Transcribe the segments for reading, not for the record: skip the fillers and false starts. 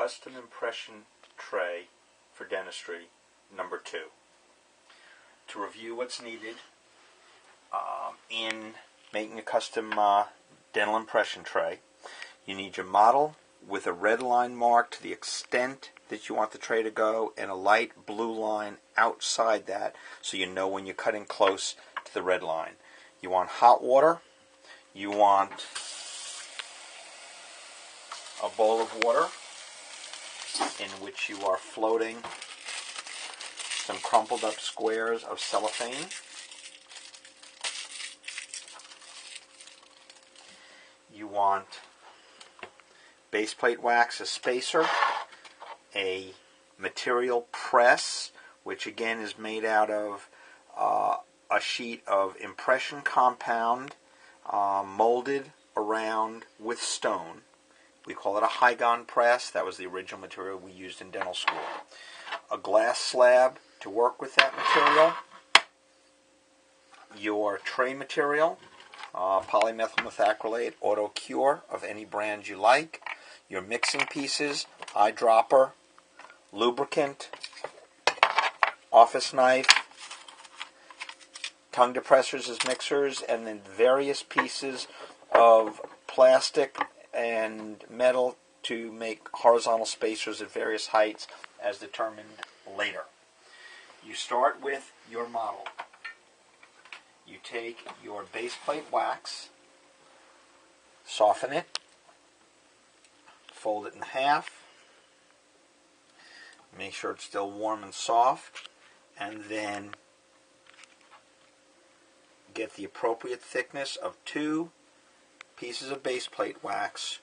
custom impression tray for dentistry, number 2. To review what's needed in making a custom dental impression tray, you need your model with a red line mark to the extent that you want the tray to go and a light blue line outside that so you know when you're cutting close to the red line. You want hot water. You want a bowl of water in which you are floating some crumpled up squares of cellophane. You want base plate wax, a spacer, a material press, which again is made out of a sheet of impression compound molded around with stone. We call it a Hygon press. That was the original material we used in dental school. A glass slab to work with that material. Your tray material, polymethyl methacrylate, auto cure of any brand you like. Your mixing pieces, eyedropper, lubricant, office knife, tongue depressors as mixers, and then various pieces of plastic and metal to make horizontal spacers at various heights as determined later. You start with your model. You take your base plate wax, soften it, fold it in half, make sure it's still warm and soft, and then get the appropriate thickness of 2 pieces of base plate wax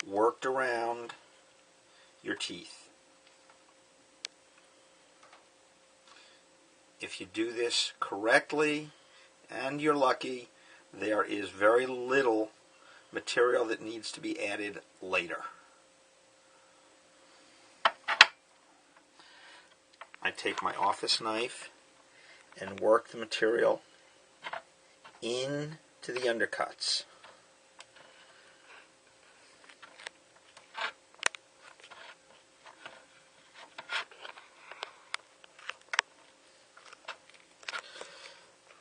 worked around your teeth. If you do this correctly, and you're lucky, there is very little material that needs to be added later. I take my office knife and work the material into the undercuts.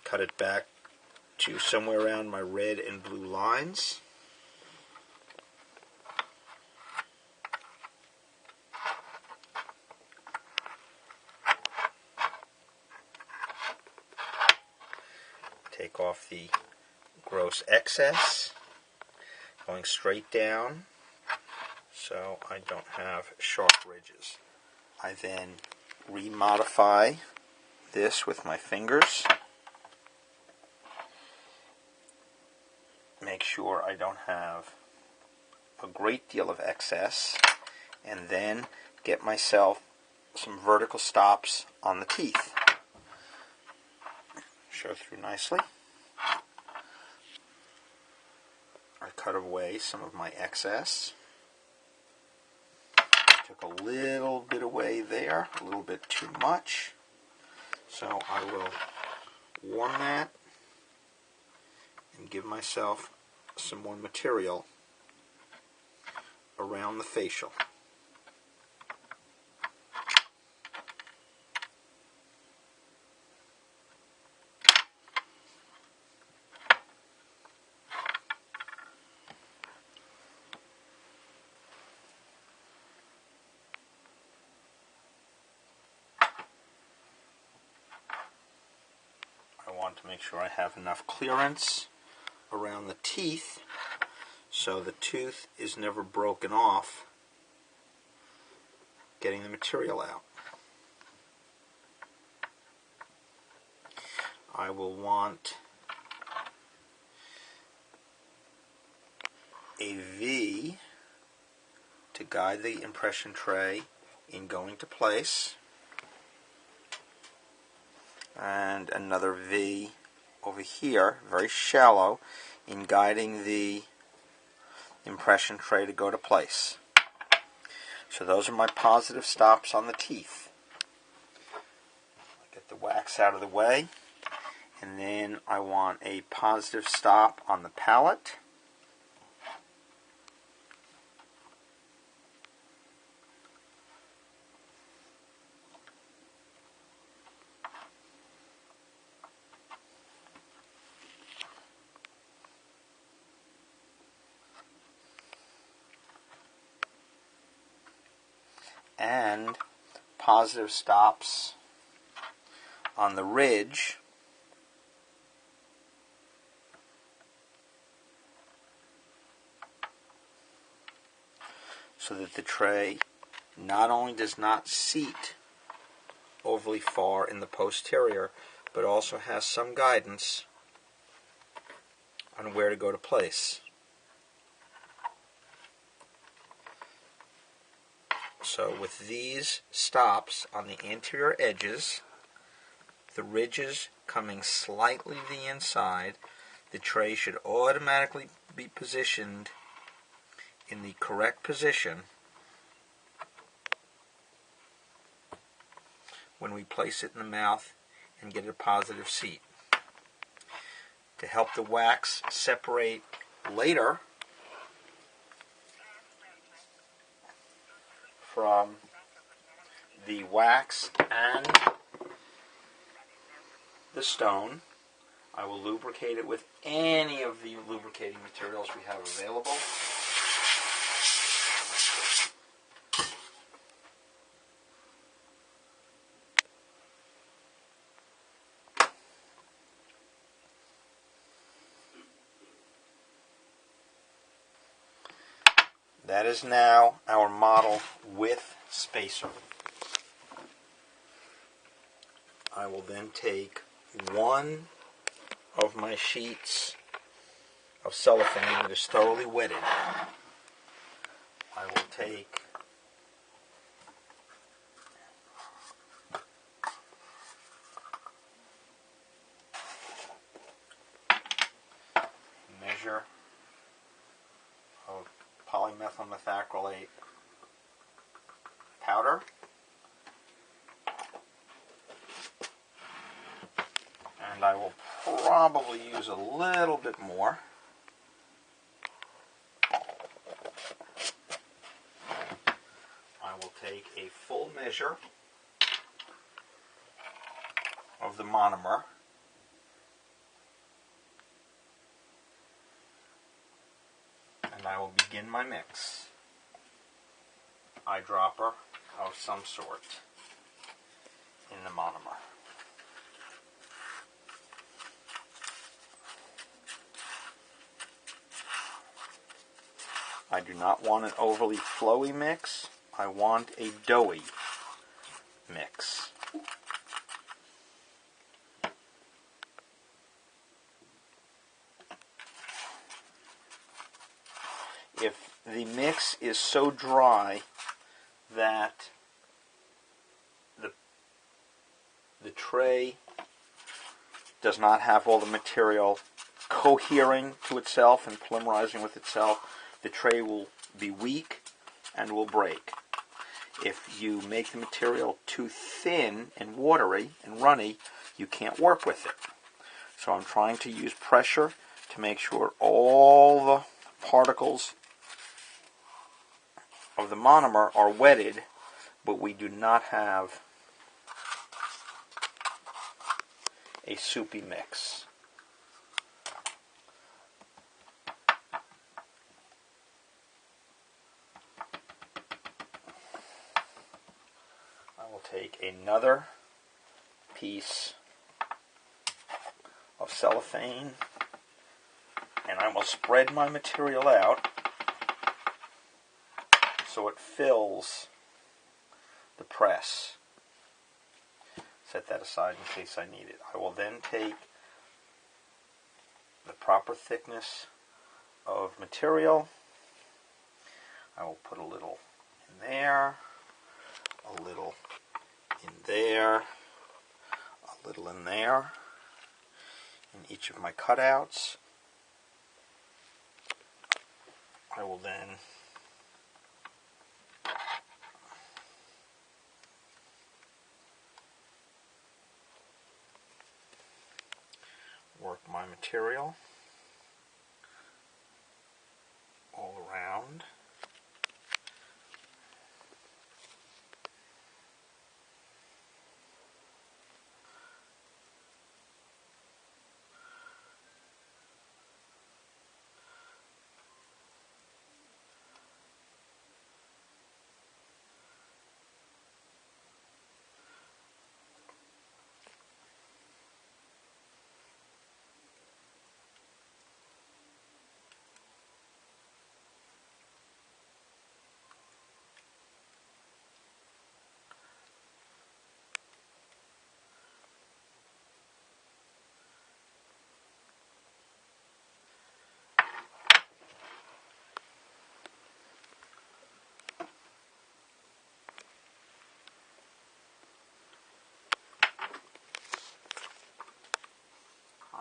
Cut it back to somewhere around my red and blue lines. Take off the gross excess, going straight down so I don't have sharp ridges. I then remodify this with my fingers. Make sure I don't have a great deal of excess, and then get myself some vertical stops on the teeth. Show through nicely. I cut away some of my excess. Took a little bit away there, a little bit too much. So I will warm that and give myself some more material around the facial. I want to make sure I have enough clearance around the teeth so the tooth is never broken off getting the material out. I will want a V to guide the impression tray in going to place, and another V over here, very shallow, in guiding the impression tray to go to place. So those are my positive stops on the teeth. Get the wax out of the way, and then I want a positive stop on the palate. and positive stops on the ridge so that the tray not only does not seat overly far in the posterior, but also has some guidance on where to go to place. So with these stops on the anterior edges, the ridges coming slightly to the inside, the tray should automatically be positioned in the correct position when we place it in the mouth and get a positive seat. To help the wax separate later from the wax and the stone, I will lubricate it with any of the lubricating materials we have available. That is now our model with spacer. I will then take one of my sheets of cellophane that is thoroughly wetted. I will take a measure of polymethyl methacrylate powder, and I will probably use a little bit more. I will take a full measure of the monomer, and I will begin my mix. Eyedropper of some sort in the monomer. I do not want an overly flowy mix. I want a doughy mix. If the mix is so dry that the tray does not have all the material cohering to itself and polymerizing with itself, the tray will be weak and will break. If you make the material too thin and watery and runny, you can't work with it. So I'm trying to use pressure to make sure all the particles of the monomer are wetted, but we do not have a soupy mix. I will take another piece of cellophane and I will spread my material out so it fills the press. Set that aside in case I need it. I will then take the proper thickness of material. I will put a little in there, a little in there, a little in there, in each of my cutouts. I will then work my material all around.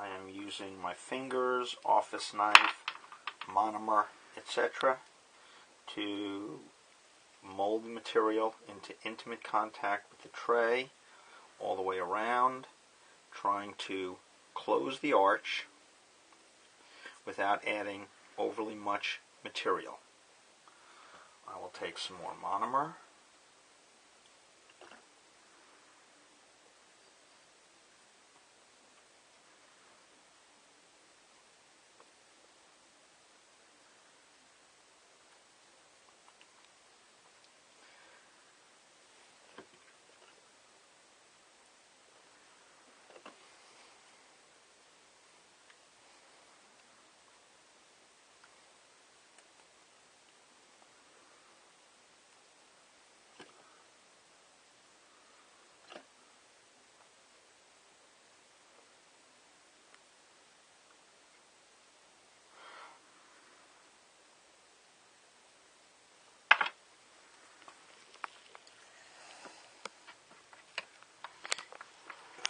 I am using my fingers, office knife, monomer, etc. to mold the material into intimate contact with the tray all the way around, trying to close the arch without adding overly much material. I will take some more monomer.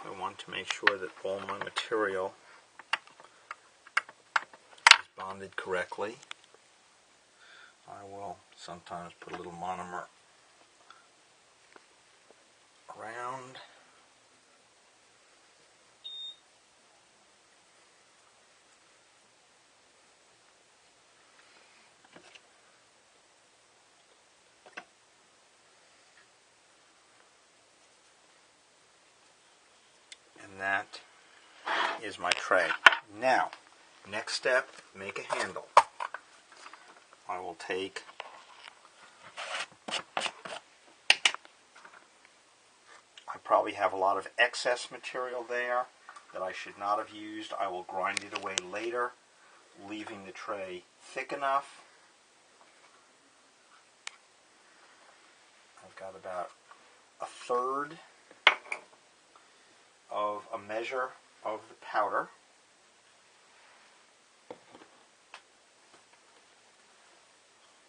I want to make sure that all my material is bonded correctly. I will sometimes put a little monomer around. And that is my tray. Now, next step, make a handle. I will take I probably have a lot of excess material there that I should not have used. I will grind it away later, leaving the tray thick enough. I've got about a third of a measure of the powder.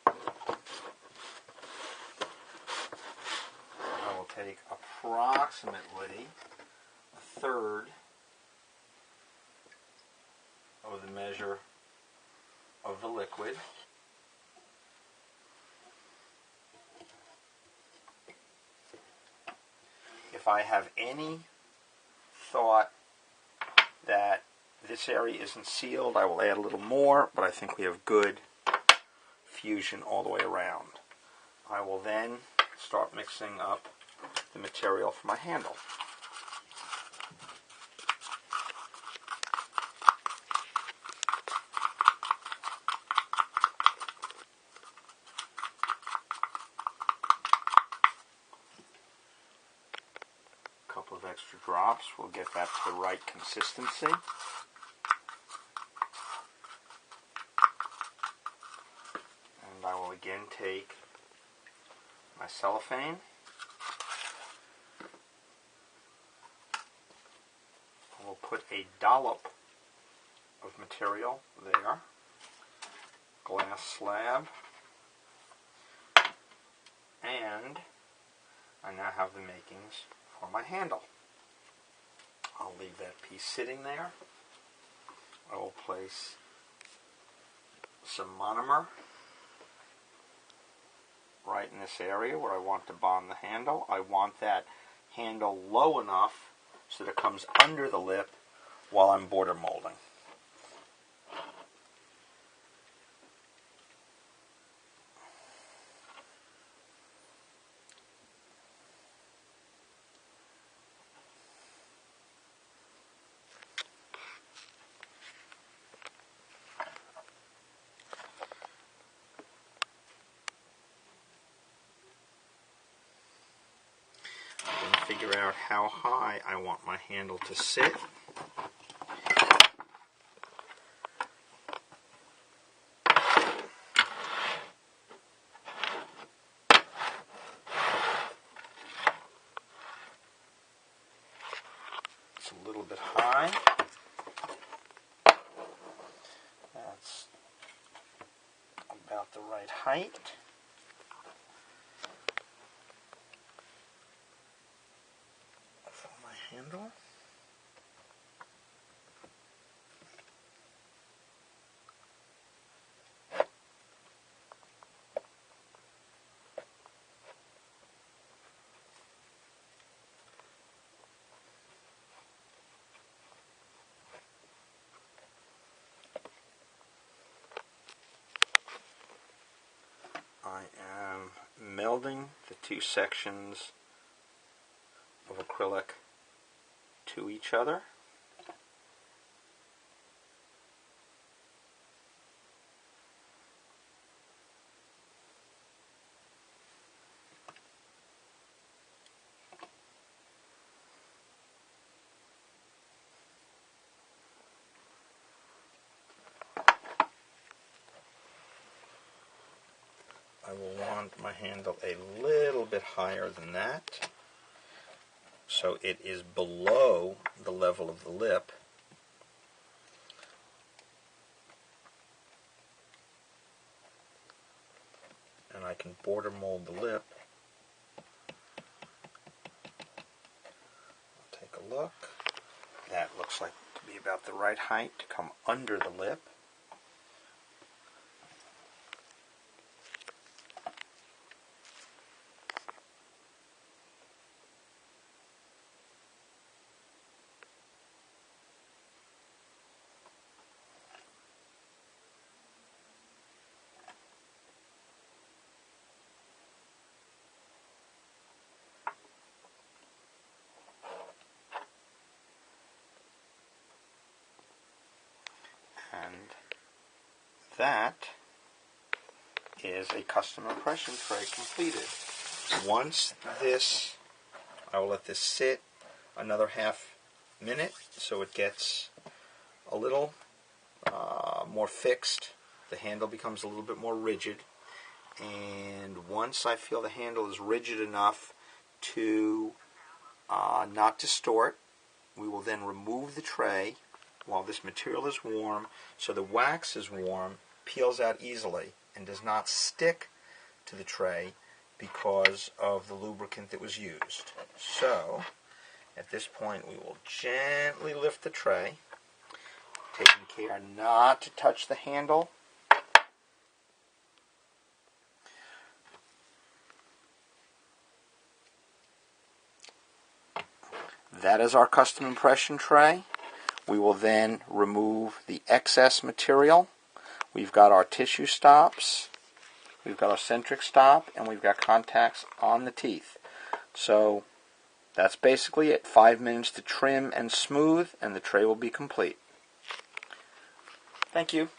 I will take approximately a third of the measure of the liquid. If I have any thought that this area isn't sealed, I will add a little more, but I think we have good fusion all the way around. I will then start mixing up the material for my handle. A couple of extra drops will get that to the right consistency. And I will again take my cellophane. I will put a dollop of material there, glass slab, and I now have the makings for my handle. I'll leave that piece sitting there. I will place some monomer right in this area where I want to bond the handle. I want that handle low enough so that it comes under the lip while I'm border molding. Figure out how high I want my handle to sit. It's a little bit high. That's about the right height. Handle. melding the two sections of acrylic to each other. I will want my handle a little bit higher than that, so it is below the level of the lip. And I can border mold the lip. I'll take a look. That looks like to be about the right height to come under the lip. And that is a custom impression tray completed. Once this, I will let this sit another half minute so it gets a little more fixed. The handle becomes a little bit more rigid. And once I feel the handle is rigid enough to not distort, we will then remove the tray while this material is warm, so the wax is warm, peels out easily, and does not stick to the tray because of the lubricant that was used. So, at this point, we will gently lift the tray, taking care not to touch the handle. That is our custom impression tray. We will then remove the excess material. We've got our tissue stops, we've got our centric stop, and we've got contacts on the teeth. So that's basically it. 5 minutes to trim and smooth, and the tray will be complete. Thank you.